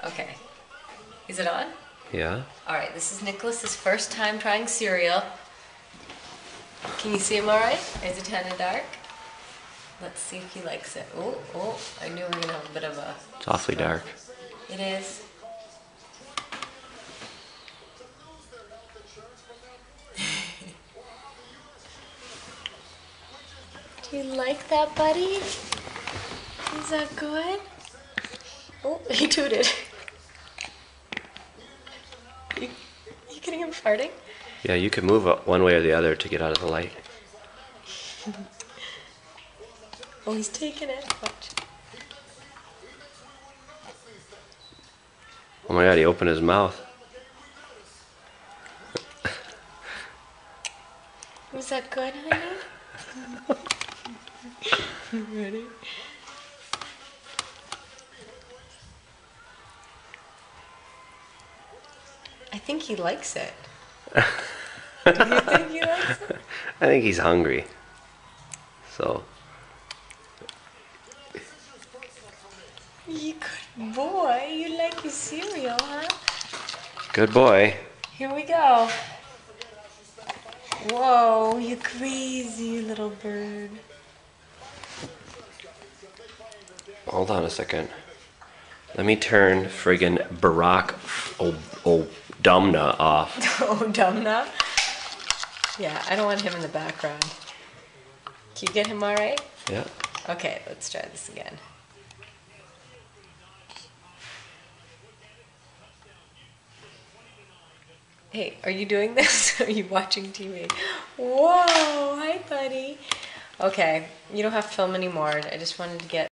Okay. Is it on? Yeah. Alright, this is Nicholas's first time trying cereal. Can you see him alright? Is it kind of dark? Let's see if he likes it. Oh, I knew we were going to have a bit of a... It's awfully dark. It is. Do you like that, buddy? Is that good? Oh, he tooted. You getting him farting? Yeah, you could move it one way or the other to get out of the light. Oh, he's taking it. Watch. Oh my god, he opened his mouth. Was that good, honey? Ready? I think he likes it. Do you think he likes it? I think he's hungry. So, You good boy. You like your cereal, huh? good boy. Here we go. Whoa, you crazy little bird. Hold on a second. Let me turn friggin' Barack Obama off. Oh, dumb now? Yeah, I don't want him in the background. Can you get him all right? Yeah. Okay, let's try this again. Hey, are you doing this? Are you watching TV? Whoa, hi, buddy. Okay, you don't have to film anymore. I just wanted to get